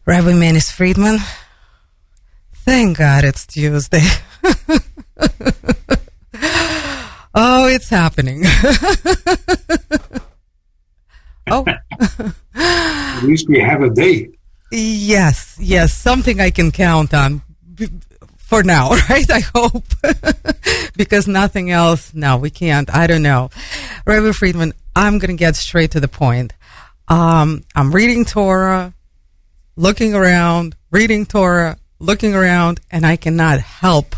Rabbi Manis Friedman. Thank God it's Tuesday. Oh, it's happening. Oh. At least we have a date. Yes, something I can count on for now, right? I hope. Because nothing else, no, we can't. I don't know. Rabbi Friedman, I'm going to get straight to the point. I'm reading Torah, looking around, reading Torah, looking around, and I cannot help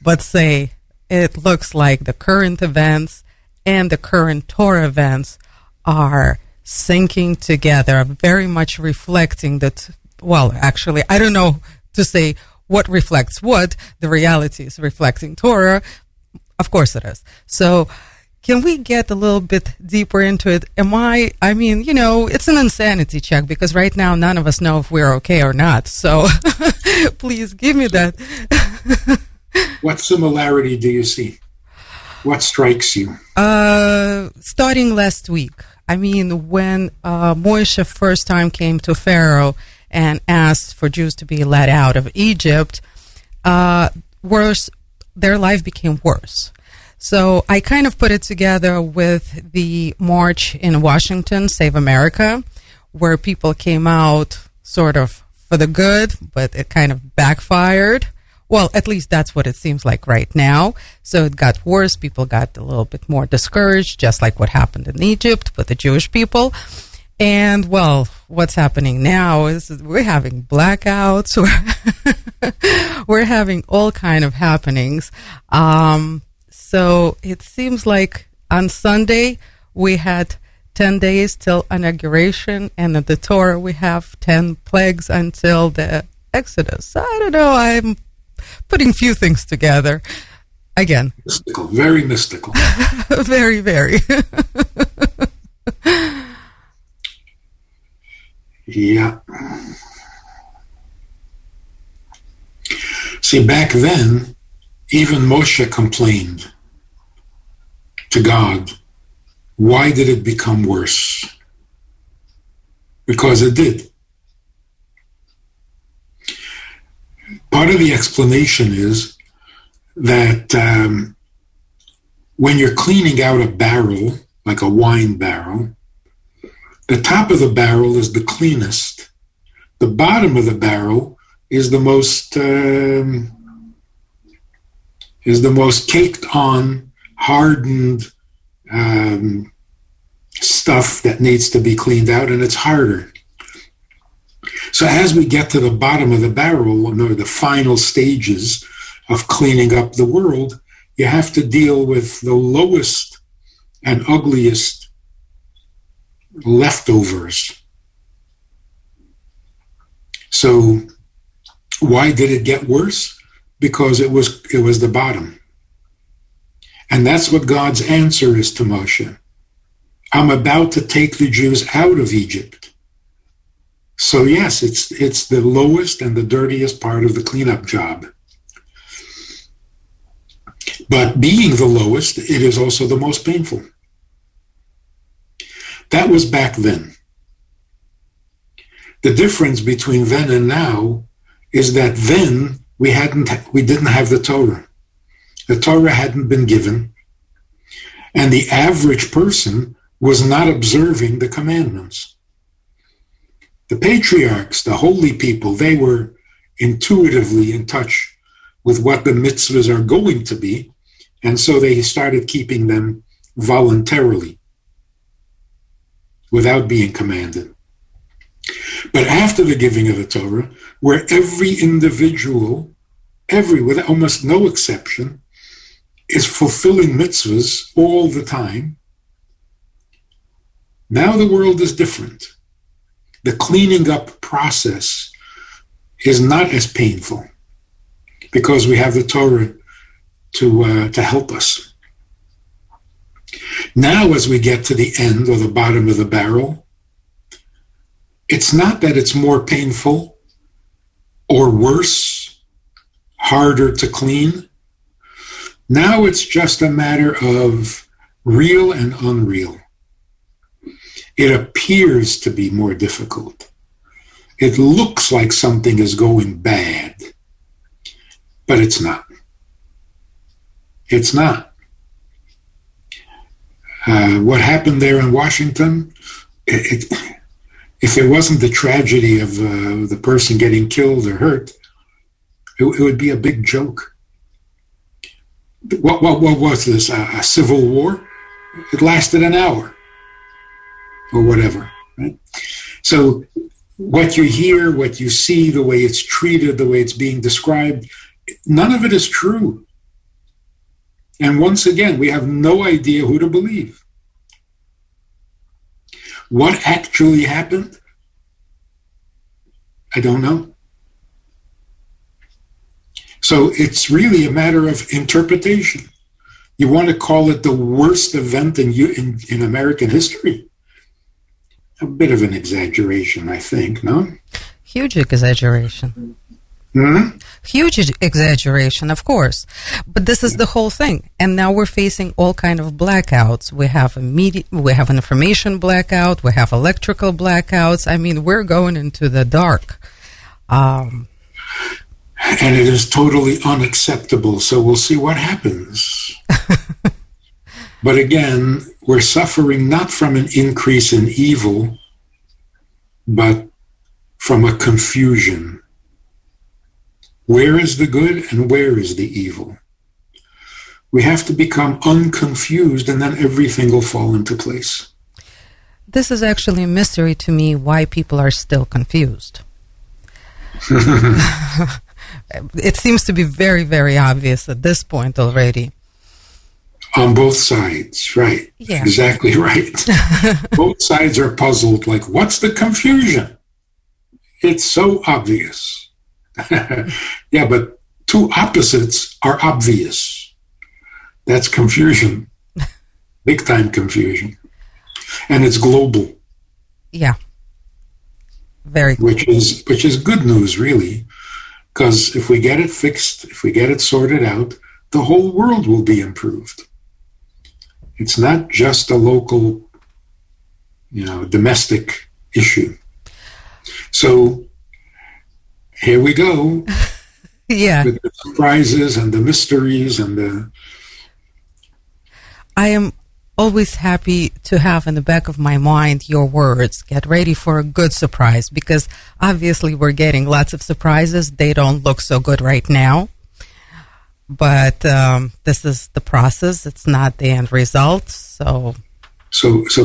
but say it looks like the current events and the current Torah events are syncing together, very much reflecting that, well, actually, I don't know to say what reflects what. The reality is reflecting Torah. Of course it is. So can we get a little bit deeper into it? I mean, it's an insanity check because right now none of us know if we're okay or not. So please give me that. What similarity do you see? What strikes you? Starting last week. I mean, when Moshe first time came to Pharaoh and asked for Jews to be let out of Egypt, their life became worse. So I kind of put it together with the march in Washington, Save America, where people came out sort of for the good, but it kind of backfired. Well, at least that's what it seems like right now. So it got worse. People got a little bit more discouraged, just like what happened in Egypt with the Jewish people. And, well, what's happening now is we're having blackouts. We're having all kind of happenings. So it seems like on Sunday we had 10 days till inauguration, and at the Torah we have 10 plagues until the Exodus. I don't know. I'm putting few things together. Again. Mystical, very mystical. Very, very. Yeah. See, back then, even Moshe complained to God. Why did it become worse? Because it did. Part of the explanation is that when you're cleaning out a barrel, like a wine barrel, the top of the barrel is the cleanest. The bottom of the barrel is the most caked on, hardened stuff that needs to be cleaned out, and it's harder. So as we get to the bottom of the barrel, or the final stages of cleaning up the world, you have to deal with the lowest and ugliest leftovers. So why did it get worse? Because it was the bottom. And that's what God's answer is to Moshe. I'm about to take the Jews out of Egypt. So yes, it's the lowest and the dirtiest part of the cleanup job. But being the lowest, it is also the most painful. That was back then. The difference between then and now is that then we didn't have the Torah. The Torah hadn't been given, and the average person was not observing the commandments. The patriarchs, the holy people, they were intuitively in touch with what the mitzvahs are going to be, and so they started keeping them voluntarily, without being commanded. But after the giving of the Torah, where every individual, with almost no exception, is fulfilling mitzvahs all the time, now the world is different. The cleaning up process is not as painful because we have the Torah to help us. Now, as we get to the end or the bottom of the barrel, it's not that it's more painful or worse, harder to clean. Now it's just a matter of real and unreal. It appears to be more difficult. It looks like something is going bad, but it's not. It's not. What happened there in Washington, if it wasn't the tragedy of the person getting killed or hurt, it would be a big joke. What was this, a civil war? It lasted an hour or whatever, right? So what you hear, what you see, the way it's treated, the way it's being described, none of it is true. And once again, we have no idea who to believe. What actually happened? I don't know. So it's really a matter of interpretation. You want to call it the worst event in American history? A bit of an exaggeration, I think, no? Huge exaggeration. Hmm? Huge exaggeration, of course. But this is the whole thing. And now we're facing all kind of blackouts. We have we have an information blackout. We have electrical blackouts. I mean, we're going into the dark. And it is totally unacceptable. So we'll see what happens. But again, we're suffering not from an increase in evil, but from a confusion. Where is the good and where is the evil? We have to become unconfused, and then everything will fall into place. This is actually a mystery to me why people are still confused. It seems to be very, very obvious at this point already. On both sides, right. Yeah. Exactly right. Both sides are puzzled, like, what's the confusion? It's so obvious. Yeah, but two opposites are obvious. That's confusion. Big time confusion. And it's global. Yeah. Very cool. Which is good news, really. Because if we get it fixed, if we get it sorted out, the whole world will be improved. It's not just a local, domestic issue. So here we go. Yeah. With the surprises and the mysteries and the... I am always happy to have in the back of my mind your words. Get ready for a good surprise, because obviously we're getting lots of surprises. They don't look so good right now. But this is the process. It's not the end result. So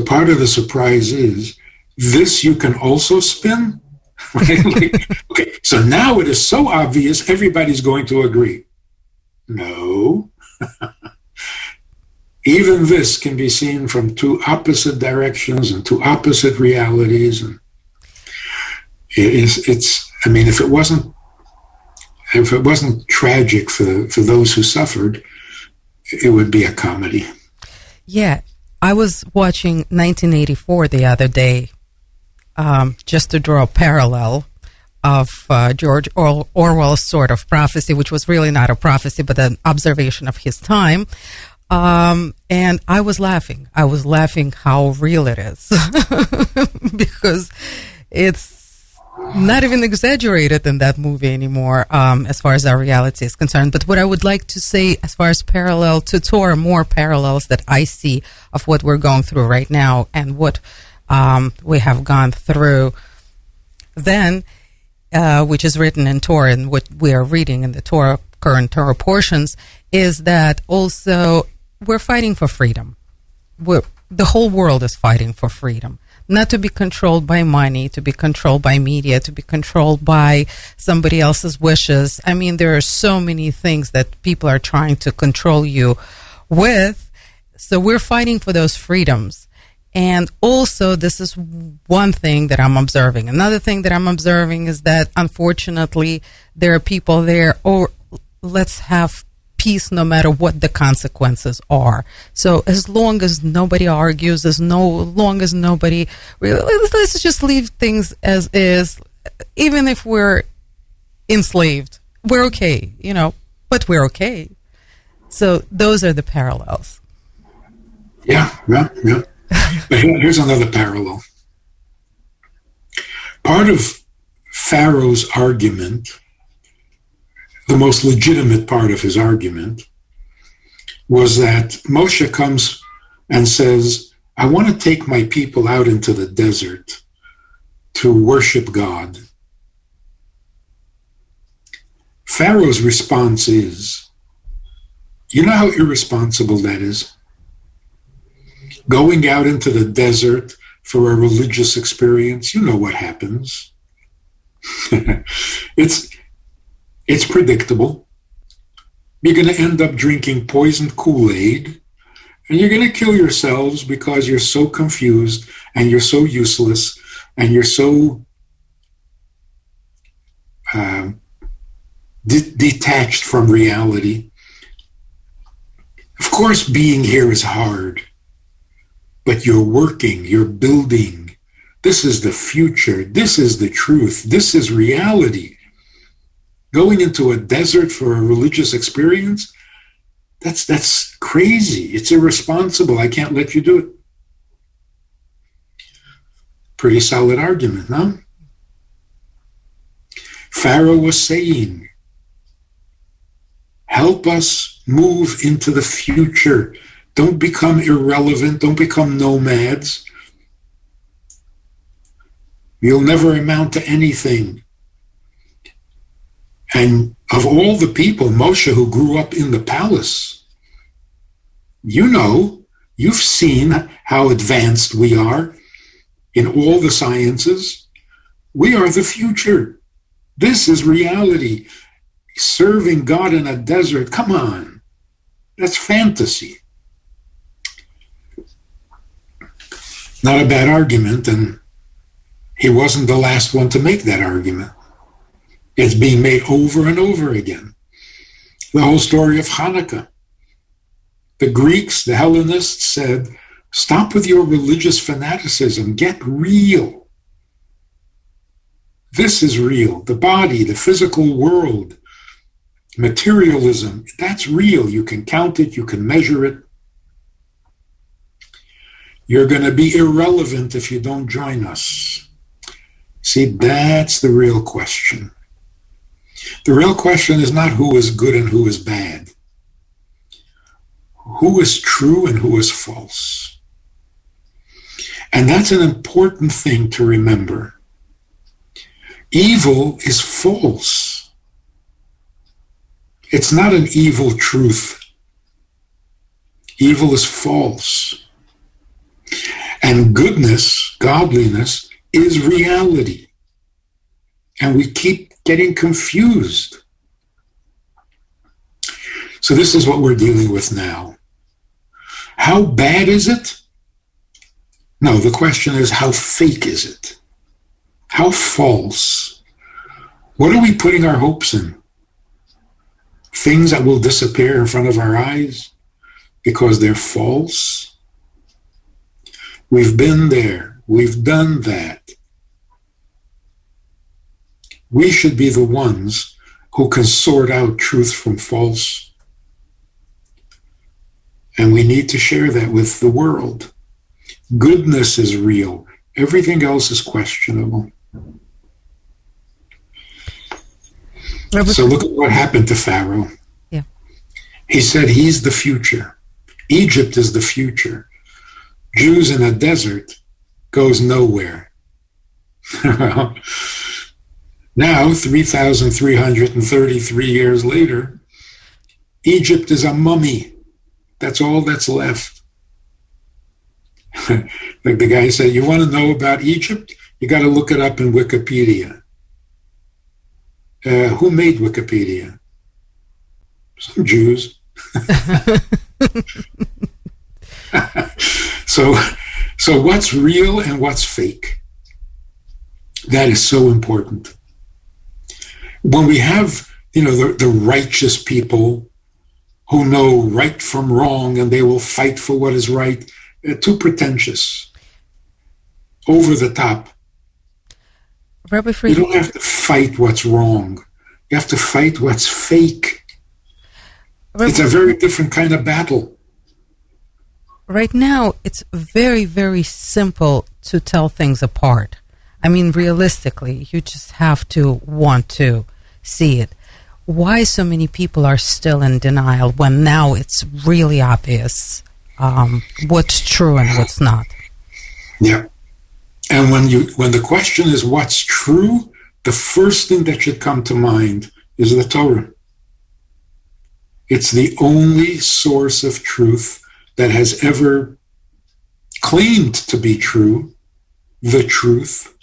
part of the surprise is this you can also spin. Right? Okay, so now it is so obvious everybody's going to agree. No. Even this can be seen from two opposite directions and two opposite realities. And if it wasn't tragic for those who suffered, it would be a comedy. Yeah, I was watching 1984 the other day, just to draw a parallel of George Orwell's sort of prophecy, which was really not a prophecy, but an observation of his time. And I was laughing. I was laughing how real it is because it's not even exaggerated in that movie anymore, as far as our reality is concerned. But what I would like to say as far as parallel to Torah, more parallels that I see of what we're going through right now and what we have gone through then, which is written in Torah and what we are reading in the Torah, current Torah portions, is that also we're fighting for freedom. The whole world is fighting for freedom. Not to be controlled by money, to be controlled by media, to be controlled by somebody else's wishes. I mean, there are so many things that people are trying to control you with. So we're fighting for those freedoms. And also, this is one thing that I'm observing. Another thing that I'm observing is that, unfortunately, there are people there, let's have peace no matter what the consequences are. So as long as nobody argues, as long as nobody really, let's just leave things as is. Even if we're enslaved, we're okay, but we're okay. So those are the parallels. Yeah. But here's another parallel. Part of Pharaoh's argument, the most legitimate part of his argument, was that Moshe comes and says, I want to take my people out into the desert to worship God. Pharaoh's response is, you know how irresponsible that is? Going out into the desert for a religious experience, you know what happens. It's predictable. You're going to end up drinking poisoned Kool-Aid, and you're going to kill yourselves because you're so confused and you're so useless and you're so detached from reality. Of course, being here is hard, but you're working, you're building. This is the future. This is the truth. This is reality. Going into a desert for a religious experience, that's crazy. It's irresponsible. I can't let you do it. Pretty solid argument, no? Pharaoh was saying, help us move into the future. Don't become irrelevant. Don't become nomads. You'll never amount to anything. And of all the people, Moshe, who grew up in the palace, you know, you've seen how advanced we are in all the sciences. We are the future. This is reality. Serving God in a desert, come on. That's fantasy. Not a bad argument, and he wasn't the last one to make that argument. It's being made over and over again. The whole story of Hanukkah. The Greeks, the Hellenists said, stop with your religious fanaticism. Get real. This is real. The body, the physical world, materialism, that's real. You can count it. You can measure it. You're going to be irrelevant if you don't join us. See, that's the real question. The real question is not who is good and who is bad. Who is true and who is false. And that's an important thing to remember. Evil is false. It's not an evil truth. Evil is false. And goodness, godliness, is reality. And we keep getting confused. So this is what we're dealing with now. How bad is it? No, the question is, how fake is it? How false? What are we putting our hopes in? Things that will disappear in front of our eyes because they're false? We've been there. We've done that. We should be the ones who can sort out truth from false. And we need to share that with the world. Goodness is real. Everything else is questionable. So look at what happened to Pharaoh. Yeah. He said he's the future. Egypt is the future. Jews in a desert goes nowhere. Now, 3,333 years later, Egypt is a mummy. That's all that's left. Like the guy said, you want to know about Egypt? You got to look it up in Wikipedia. Who made Wikipedia? Some Jews. So what's real and what's fake? That is so important. When we have, the righteous people who know right from wrong and they will fight for what is right, too pretentious, over the top. Rabbi Friedman. You don't have to fight what's wrong. You have to fight what's fake. It's a very different kind of battle. Right now, it's very, very simple to tell things apart. I mean, realistically, you just have to want to see it. Why so many people are still in denial when now it's really obvious what's true and what's not? Yeah. And when the question is what's true, the first thing that should come to mind is the Torah. It's the only source of truth that has ever claimed to be true, the truth,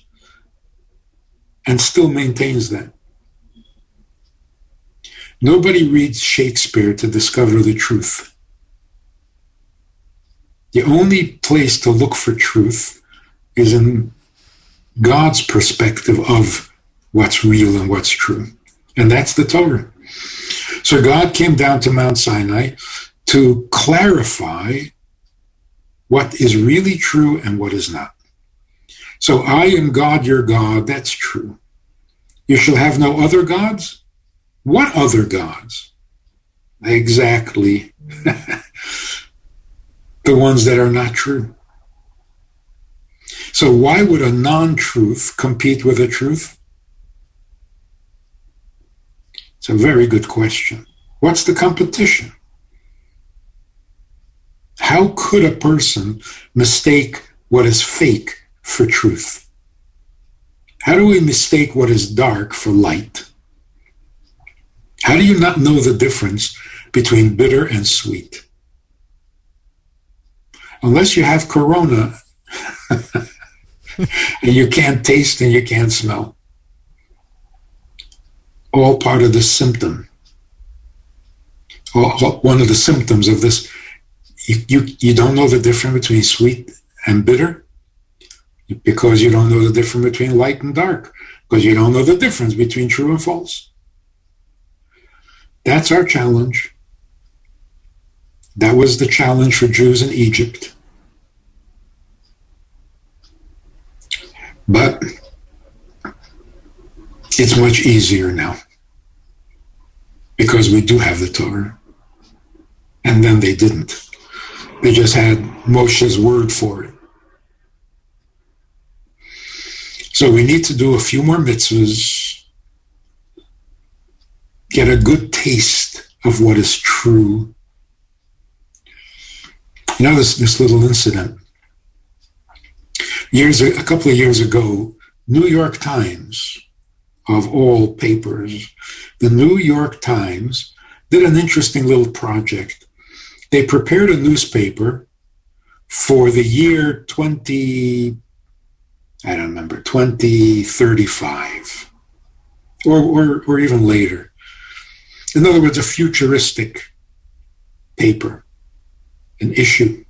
and still maintains that. Nobody reads Shakespeare to discover the truth. The only place to look for truth is in God's perspective of what's real and what's true. And that's the Torah. So God came down to Mount Sinai to clarify what is really true and what is not. So I am God, your God, that's true. You shall have no other gods? What other gods? Exactly. The ones that are not true. So why would a non-truth compete with a truth? It's a very good question. What's the competition? How could a person mistake what is fake for truth? How do we mistake what is dark for light? How do you not know the difference between bitter and sweet? Unless you have corona and you can't taste and you can't smell. All part of the symptom. One of the symptoms of this, you don't know the difference between sweet and bitter because you don't know the difference between light and dark, because you don't know the difference between true and false. That's our challenge. That was the challenge for Jews in Egypt. But it's much easier now because we do have the Torah. And then they didn't. They just had Moshe's word for it. So we need to do a few more mitzvahs, get a good taste of what is true. You know, this little incident. A couple of years ago, New York Times, of all papers, the New York Times did an interesting little project. They prepared a newspaper for the year 2035, or even later. In other words, a futuristic paper, an issue.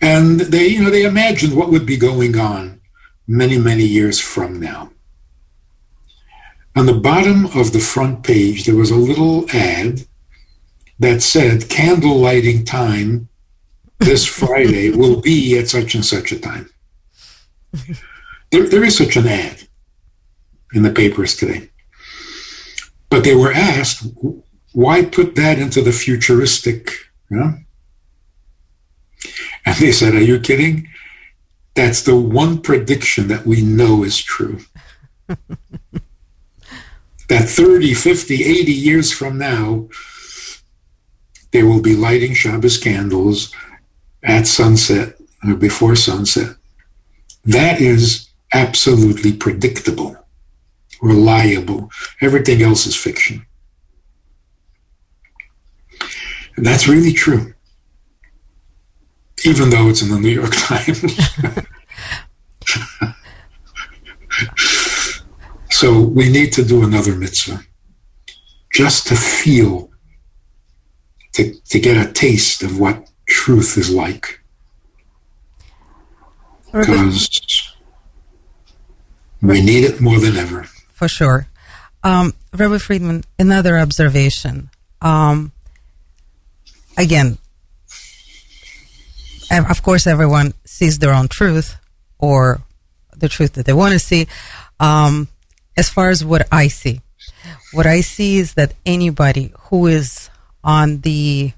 And they imagined what would be going on many, many years from now. On the bottom of the front page, there was a little ad that said, candle lighting time this Friday will be at such and such a time. There is such an ad in the papers today. But they were asked, why put that into the futuristic, And they said, are you kidding? That's the one prediction that we know is true. That 30, 50, 80 years from now, they will be lighting Shabbos candles at sunset or before sunset. That is absolutely predictable, reliable. Everything else is fiction. And that's really true, even though it's in the New York Times. So we need to do another mitzvah, just to feel, to get a taste of what truth is like. Because we need it more than ever. For sure. Rabbi Friedman, another observation. Again, of course, everyone sees their own truth or the truth that they want to see. As far as what I see is that anybody who is on the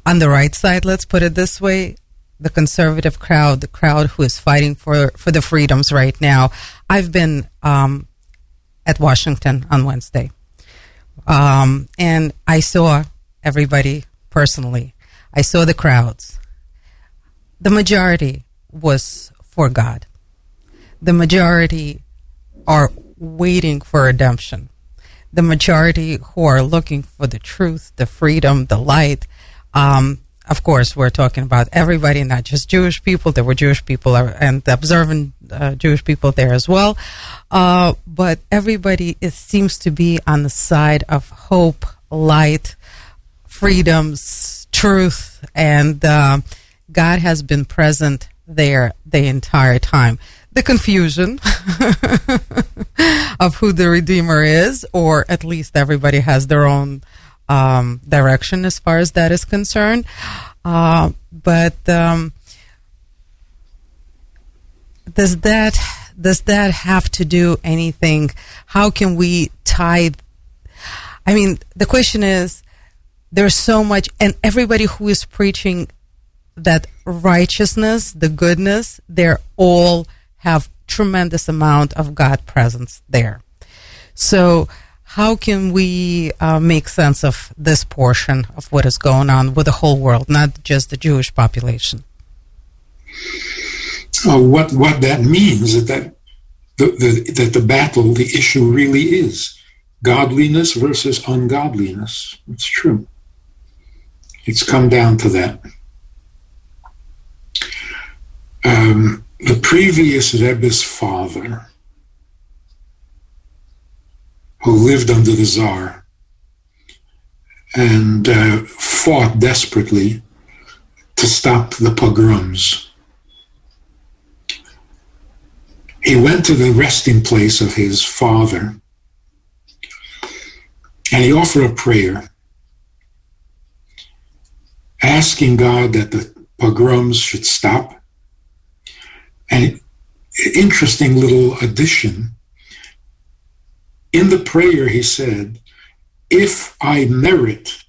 right side, let's put it this way, the conservative crowd, the crowd who is fighting for the freedoms right now. I've been at Washington on Wednesday, and I saw everybody personally. I saw the crowds. The majority was for God. The majority are waiting for redemption. The majority who are looking for the truth, the freedom, the light. Of course, we're talking about everybody, not just Jewish people. There were Jewish people and observant Jewish people there as well. But everybody seems to be on the side of hope, light, freedoms, truth, and God has been present there the entire time. The confusion of who the Redeemer is, or at least everybody has their own direction as far as that is concerned. But does that have to do anything? How can we tithe? I mean, the question is, there's so much, and everybody who is preaching that righteousness, the goodness, they're all have tremendous amount of God presence there. So how can we make sense of this portion of what is going on with the whole world, not just the Jewish population? What that means is that the battle, the issue really is godliness versus ungodliness. It's true. It's come down to that. The previous Rebbe's father, who lived under the Tsar and fought desperately to stop the pogroms, he went to the resting place of his father and he offered a prayer asking God that the pogroms should stop. And interesting little addition. In the prayer, he said, if I merit,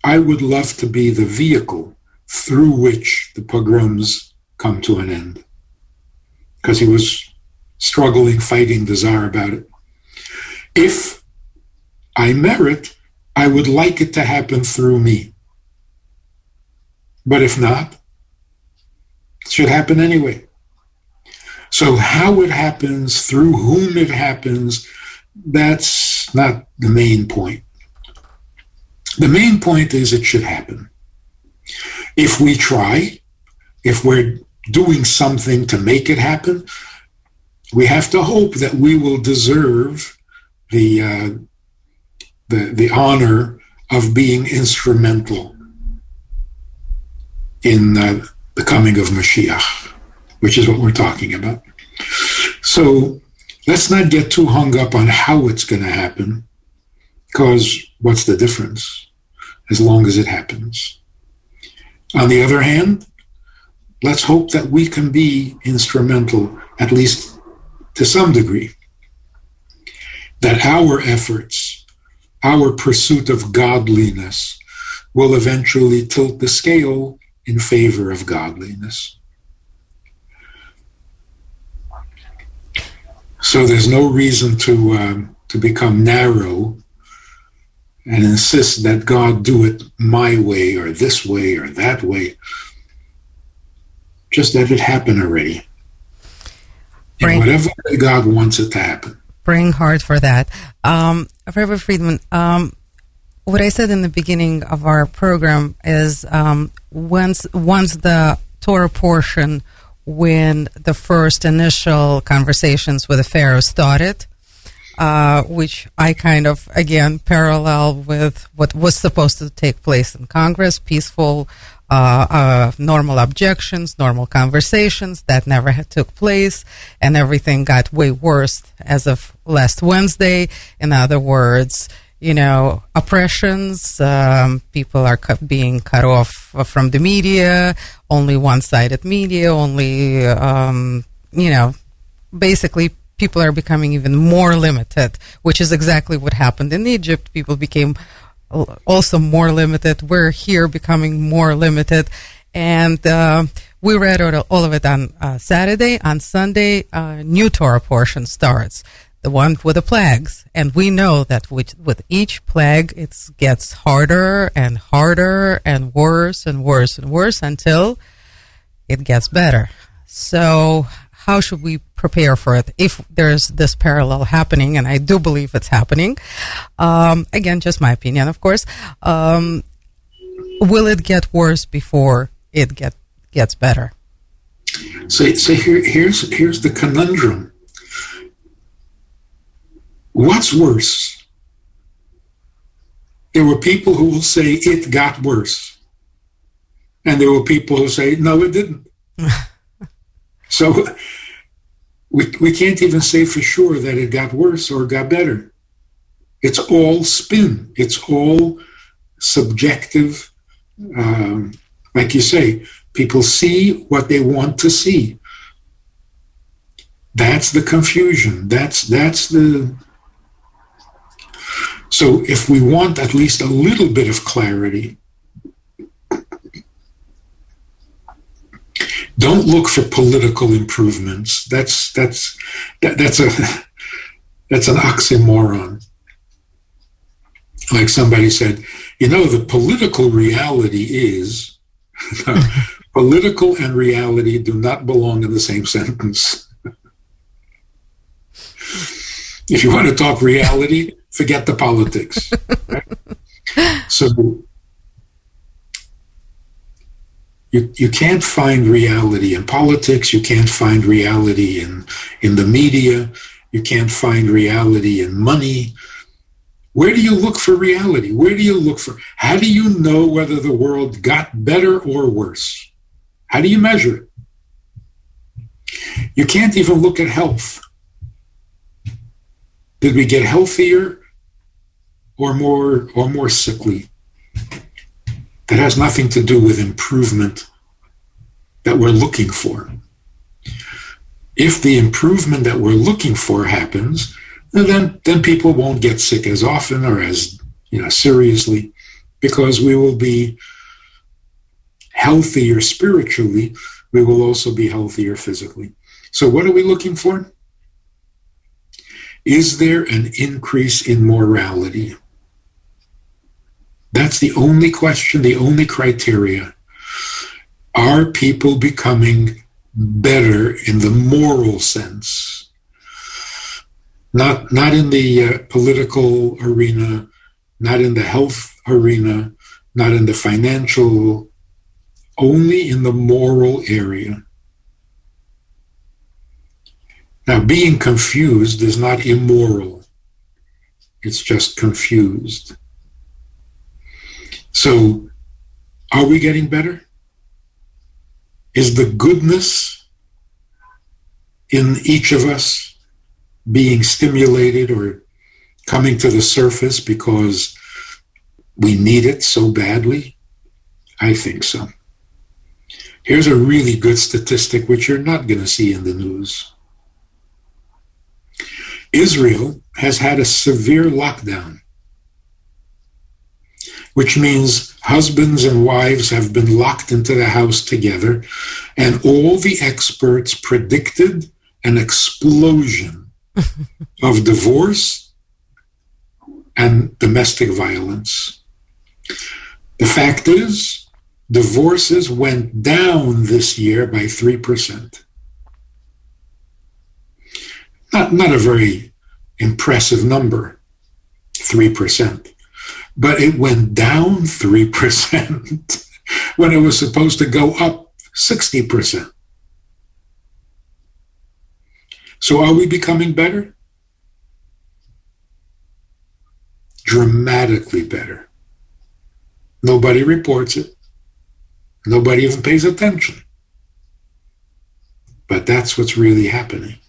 I would love to be the vehicle through which the pogroms come to an end. Because he was struggling, fighting the Tsar about it. If I merit, I would like it to happen through me. But if not, it should happen anyway. So how it happens, through whom it happens, that's not the main point. The main point is it should happen. If we try, if we're doing something to make it happen, we have to hope that we will deserve the honor of being instrumental in the coming of Mashiach, which is what we're talking about. So let's not get too hung up on how it's going to happen, because what's the difference as long as it happens? On the other hand, let's hope that we can be instrumental, at least to some degree, that our efforts, our pursuit of godliness will eventually tilt the scale in favor of godliness. So there's no reason to become narrow and insist that God do it my way or this way or that way. Just let it happen already. In whatever way God wants it to happen. Praying hard for that. Rabbi Friedman, what I said in the beginning of our program is once the Torah portion, when the first initial conversations with the Pharaohs started, which I kind of, again, parallel with what was supposed to take place in Congress, peaceful, normal objections, normal conversations, that never took place, and everything got way worse as of last Wednesday. In other words, oppressions, people are being cut off from the media, only one-sided media, only, basically people are becoming even more limited, which is exactly what happened in Egypt. People became also more limited. We're here becoming more limited. And we read all of it on Saturday. On Sunday, new Torah portion starts, the one with the plagues. And we know that with each plague, it gets harder and harder and worse and worse and worse until it gets better. So how should we prepare for it if there's this parallel happening? And I do believe it's happening. Again, just my opinion, of course. Will it get worse before it gets better? So here's the conundrum. What's worse? There were people who will say it got worse. And there were people who say, no, it didn't. So we can't even say for sure that it got worse or got better. It's all spin. It's all subjective. Like you say, people see what they want to see. That's the confusion. That's the... So if we want at least a little bit of clarity, don't look for political improvements. That's an oxymoron. Like somebody said, the political reality is, political and reality do not belong in the same sentence. If you want to talk reality, forget the politics. Right? So you can't find reality in politics. You can't find reality in the media. You can't find reality in money. Where do you look for reality? How do you know whether the world got better or worse? How do you measure it? You can't even look at health. Did we get healthier or more sickly? That has nothing to do with improvement that we're looking for. If the improvement that we're looking for happens, then people won't get sick as often or as seriously, because we will be healthier spiritually. We will also be healthier physically. So what are we looking for? Is there an increase in morality? That's the only question, the only criteria. Are people becoming better in the moral sense? Not in the political arena, not in the health arena, not in the financial, only in the moral area. Now, being confused is not immoral. It's just confused. So, are we getting better? Is the goodness in each of us being stimulated or coming to the surface because we need it so badly? I think so. Here's a really good statistic which you're not going to see in the news. Israel has had a severe lockdown, which means husbands and wives have been locked into the house together, and all the experts predicted an explosion of divorce and domestic violence. The fact is, divorces went down this year by 3%. Not a very impressive number, 3%. But it went down 3% when it was supposed to go up 60%. So are we becoming better? Dramatically better. Nobody reports it. Nobody even pays attention. But that's what's really happening.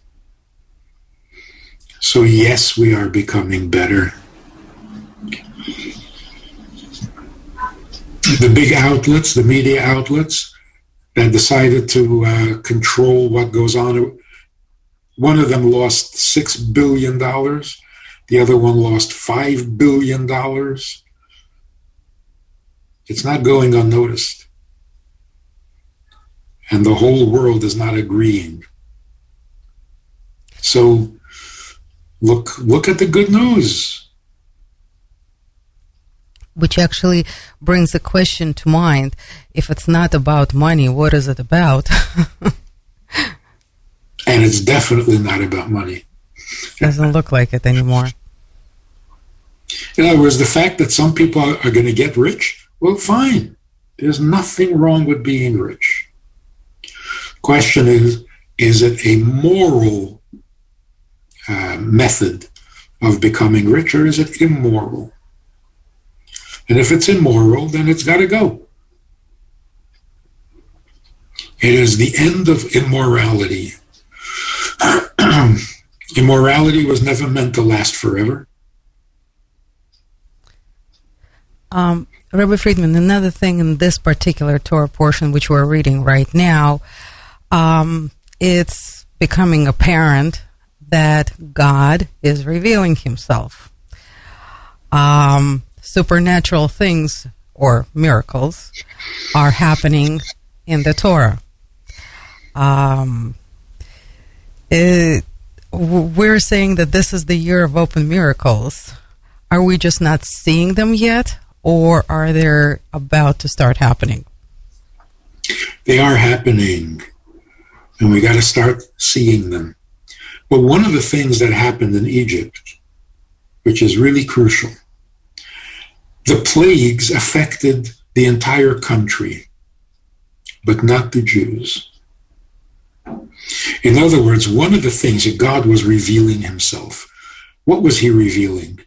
So yes, we are becoming better. The big outlets, the media outlets that decided to control what goes on, one of them lost $6 billion. The other one lost $5 billion. It's not going unnoticed. and the whole world is not agreeing. So look at the good news. Which actually brings the question to mind. If it's not about money, what is it about? And it's definitely not about money. Doesn't look like it anymore. In other words, the fact that some people are going to get rich, well, fine. There's nothing wrong with being rich. Question is it a moral method of becoming rich, or is it immoral? And if it's immoral, then it's got to go. It is the end of immorality. Immorality was never meant to last forever. Rabbi Friedman, another thing in this particular Torah portion which we're reading right now, it's becoming apparent that God is revealing himself. Supernatural things or miracles are happening in the Torah. We're saying that this is the year of open miracles. Are we just not seeing them yet, or are they about to start happening? They are happening, and we got to start seeing them. But one of the things that happened in Egypt, which is really crucial, the plagues affected the entire country, but not the Jews. In other words, one of the things that God was revealing himself, what was he revealing?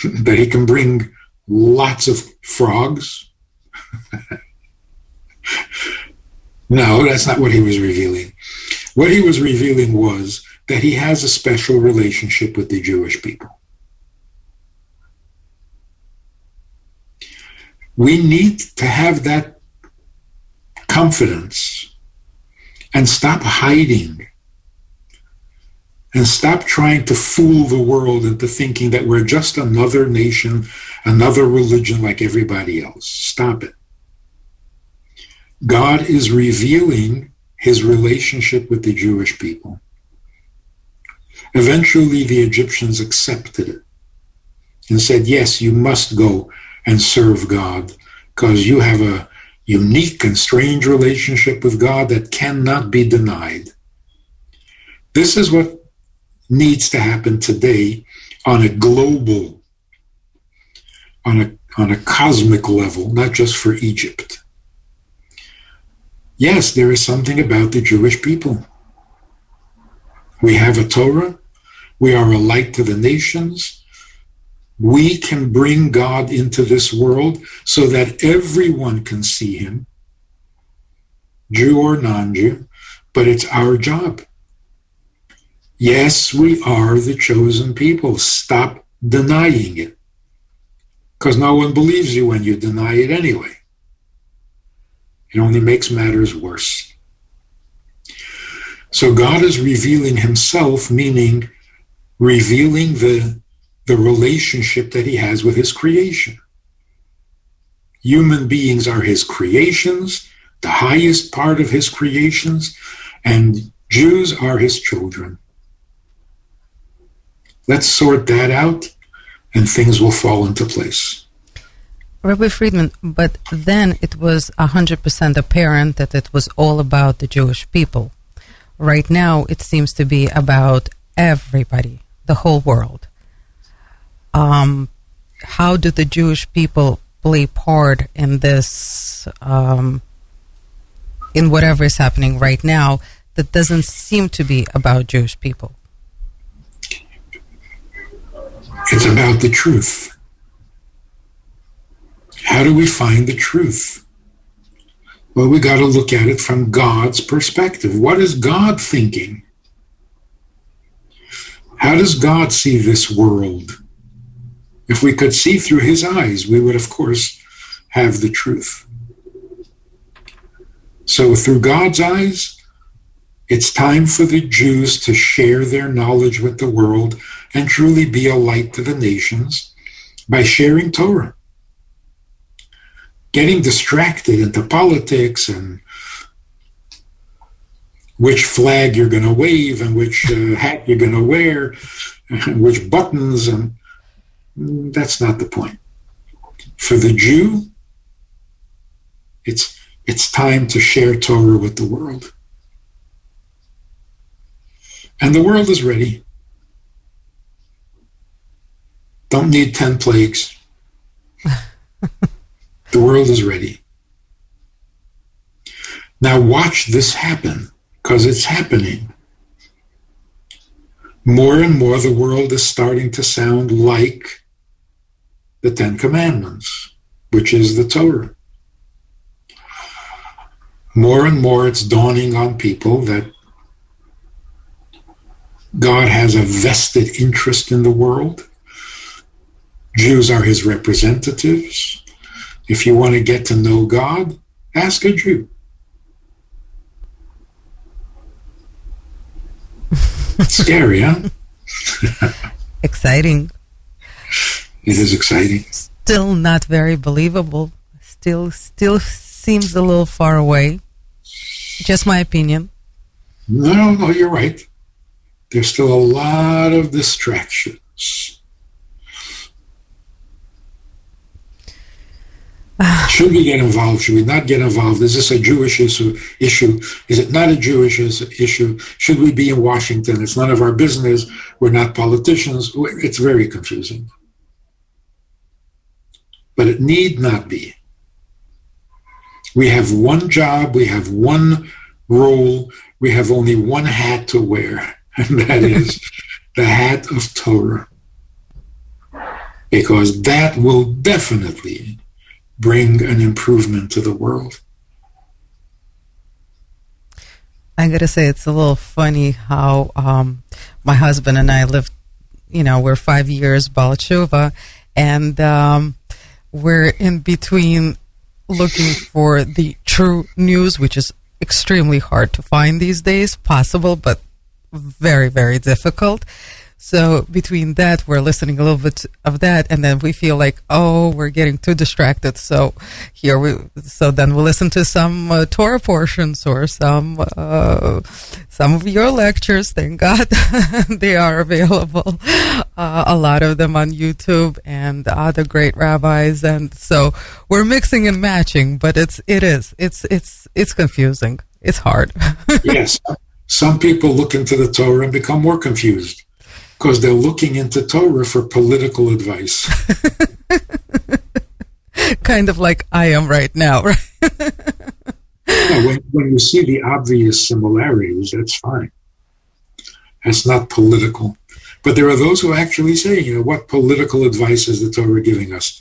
That he can bring lots of frogs? No, that's not what he was revealing. What he was revealing was that he has a special relationship with the Jewish people. We need to have that confidence and stop hiding and stop trying to fool the world into thinking that we're just another nation, another religion like everybody else. Stop it. God is revealing his relationship with the Jewish people. Eventually, the Egyptians accepted it and said, yes, you must go and serve God because you have a unique and strange relationship with God that cannot be denied. This is what needs to happen today on a global, on a cosmic level, not just for Egypt. Yes, there is something about the Jewish people. We have a Torah. We are a light to the nations. We can bring God into this world so that everyone can see him, Jew or non-Jew, but it's our job. Yes, we are the chosen people. Stop denying it, because no one believes you when you deny it anyway. It only makes matters worse. So God is revealing himself, meaning revealing the relationship that he has with his creation. Human beings are his creations, the highest part of his creations, and Jews are his children. Let's sort that out, and things will fall into place. Rabbi Friedman, but then it was 100% apparent that it was all about the Jewish people. Right now, it seems to be about everybody, the whole world. How do the Jewish people play part in this, in whatever is happening right now that doesn't seem to be about Jewish people? It's about the truth. How do we find the truth? Well, we got to look at it from God's perspective. What is God thinking? How does God see this world? If we could see through his eyes, we would, of course, have the truth. So through God's eyes, it's time for the Jews to share their knowledge with the world and truly be a light to the nations by sharing Torah. Getting distracted into politics and which flag you're going to wave and which hat you're going to wear, which buttons, and that's not the point. For the Jew, it's time to share Torah with the world. And the world is ready. Don't need 10 plagues. The world is ready. Now watch this happen, because it's happening. More and more the world is starting to sound like the 10 Commandments, which is the Torah. More and more it's dawning on people that God has a vested interest in the world. Jews are his representatives. If you want to get to know God, ask a Jew. Scary, huh? Exciting. It is exciting. Still not very believable. Still seems a little far away. Just my opinion. No, you're right. There's still a lot of distractions. Should we get involved? Should we not get involved? Is this a Jewish issue? Is it not a Jewish issue? Should we be in Washington? It's none of our business. We're not politicians. It's very confusing. But it need not be. We have one job. We have one role. We have only one hat to wear, and that is the hat of Torah. Because that will definitely bring an improvement to the world. I gotta say, it's a little funny how my husband and I lived, we're 5 years Baal Tshuva, and we're in between looking for the true news, which is extremely hard to find these days, possible, but very, very difficult. So between that, we're listening a little bit of that, and then we feel like, we're getting too distracted. So then we'll listen to some Torah portions or some of your lectures. Thank God they are available. A lot of them on YouTube and other great rabbis, and so we're mixing and matching. But it's confusing. It's hard. Yes, some people look into the Torah and become more confused, because they're looking into Torah for political advice. Kind of like I am right now, right? Yeah, when you see the obvious similarities, that's fine. That's not political. But there are those who actually say, what political advice is the Torah giving us?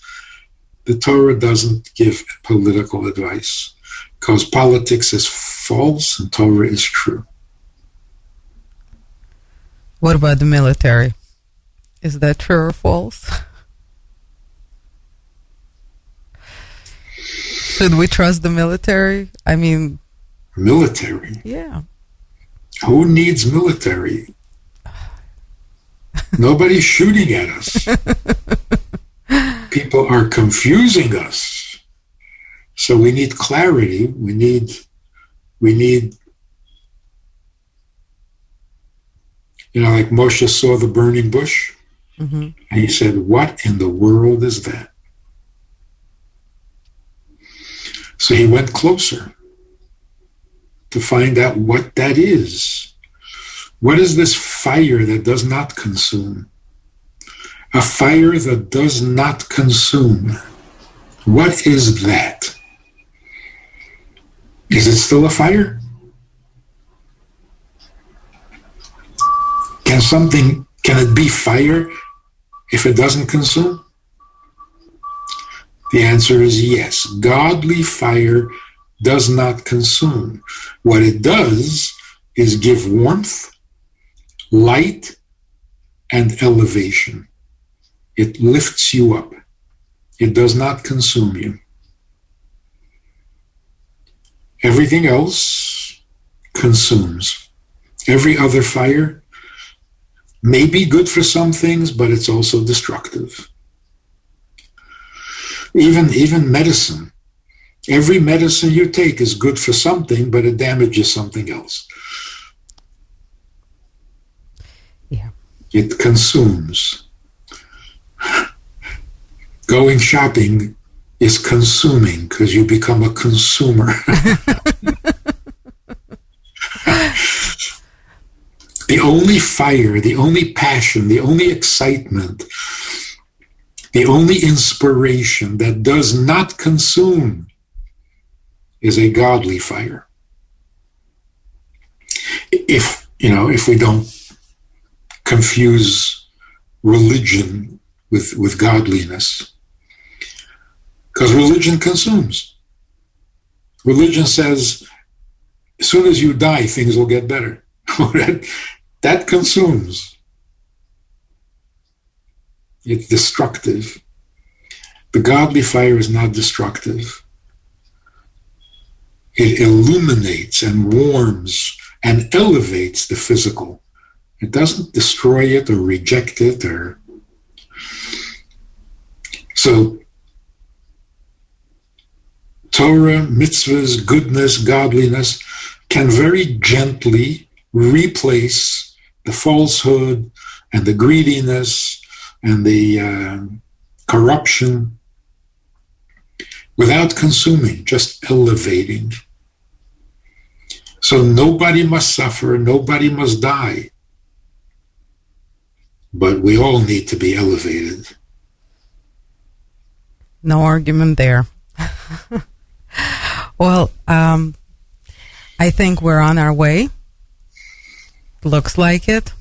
The Torah doesn't give political advice, because politics is false and Torah is true. What about the military? Is that true or false? Should we trust the military? I mean... Military? Yeah. Who needs military? Nobody's shooting at us. People are confusing us. So we need clarity. We need like Moshe saw the burning bush, and he said, what in the world is that? So he went closer to find out what that is. What is this fire that does not consume? A fire that does not consume. What is that? Is it still a fire? Can it be fire if it doesn't consume? The answer is yes. Godly fire does not consume. What it does is give warmth, light, and elevation. It lifts you up. It does not consume you. Everything else consumes. Every other fire may be good for some things, but it's also destructive. Even medicine. Every medicine you take is good for something, but it damages something else. It consumes. Going shopping is consuming because you become a consumer. The only fire, the only passion, the only excitement, the only inspiration that does not consume is a godly fire. If we don't confuse religion with godliness. Because religion consumes. Religion says, as soon as you die, things will get better. That consumes. It's destructive. The godly fire is not destructive. It illuminates and warms and elevates the physical. It doesn't destroy it or reject it or... So, Torah, mitzvahs, goodness, godliness can very gently replace the falsehood and the greediness and the corruption without consuming, just elevating. So nobody must suffer, nobody must die. But we all need to be elevated. No argument there. Well, I think we're on our way. Looks like it.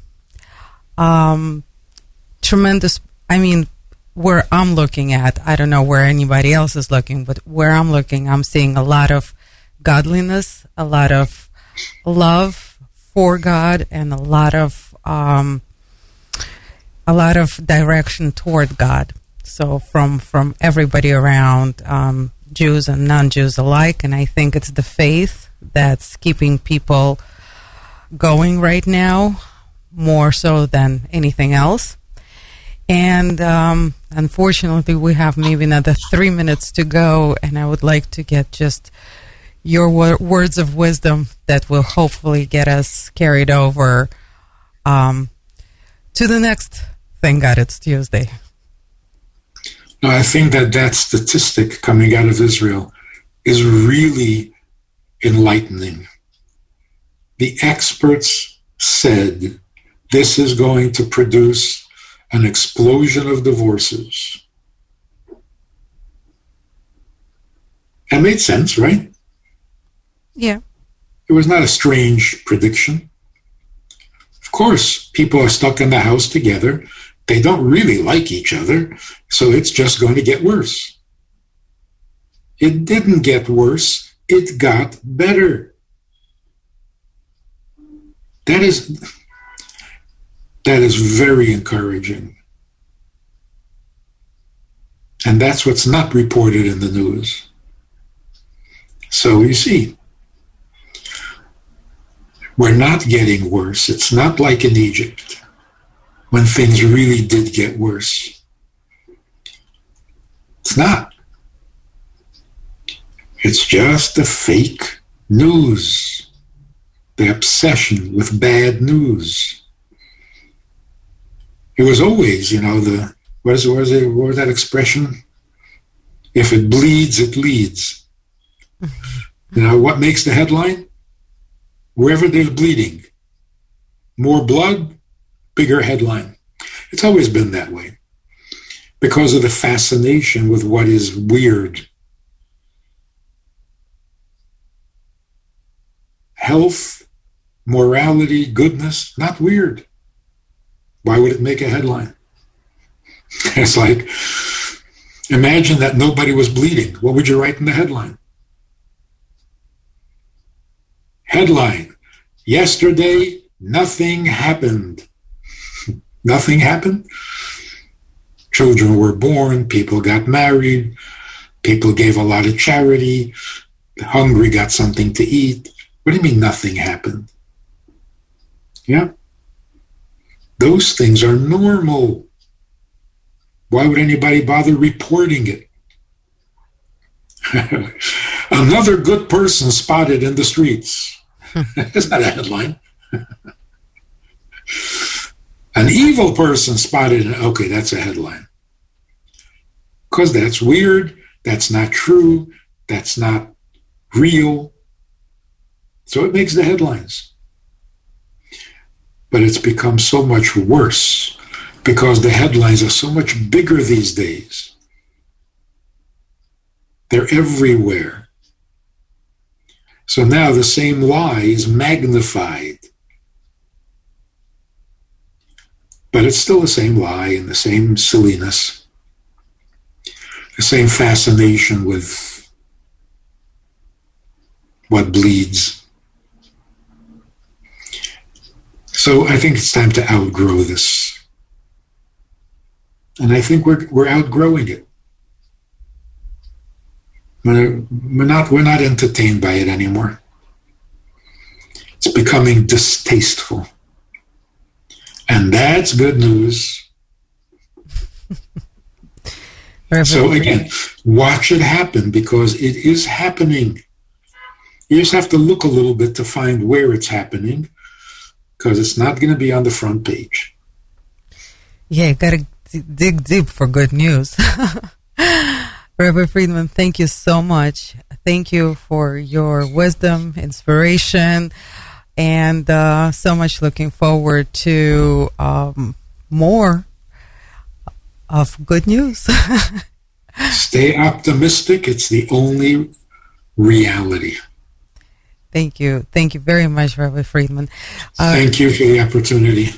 Tremendous. I mean, where I'm looking at, I don't know where anybody else is looking, but where I'm looking, I'm seeing a lot of godliness, a lot of love for God, and a lot of direction toward God. So from everybody around, Jews and non-Jews alike, and I think it's the faith that's keeping people going right now, more so than anything else. And unfortunately, we have maybe another 3 minutes to go, and I would like to get just your words of wisdom that will hopefully get us carried over to the next Thank God It's Tuesday. No, I think that statistic coming out of Israel is really enlightening. The experts said this is going to produce an explosion of divorces. That made sense, right? Yeah. It was not a strange prediction. Of course, people are stuck in the house together. They don't really like each other, so it's just going to get worse. It didn't get worse. It got better. That is very encouraging. And that's what's not reported in the news. So you see, we're not getting worse. It's not like in Egypt when things really did get worse. It's not. It's just the fake news, the obsession with bad news. It was always, what was that expression? If it bleeds, it leads. What makes the headline? Wherever there's bleeding, more blood, bigger headline. It's always been that way because of the fascination with what is weird. Health, morality, goodness, not weird. Why would it make a headline? It's like, imagine that nobody was bleeding. What would you write in the headline? Headline, yesterday, nothing happened. Nothing happened? Children were born, people got married, people gave a lot of charity, the hungry got something to eat. What do you mean nothing happened? Yeah? Those things are normal. Why would anybody bother reporting it? Another good person spotted in the streets. It's not a headline. An evil person spotted, okay, that's a headline. Because that's weird, that's not true, that's not real. So it makes the headlines. But it's become so much worse because the headlines are so much bigger these days. They're everywhere. So now the same lie is magnified. But it's still the same lie and the same silliness, the same fascination with what bleeds. So I think it's time to outgrow this. And I think we're outgrowing it. We're not entertained by it anymore. It's becoming distasteful. And that's good news. So again, watch it happen because it is happening. You just have to look a little bit to find where it's happening because it's not going to be on the front page. Yeah, you got to dig deep for good news. Rabbi Friedman, thank you so much. Thank you for your wisdom, inspiration, and so much looking forward to more of good news. Stay optimistic. It's the only reality. Thank you. Thank you very much, Rabbi Friedman. Thank you for the opportunity.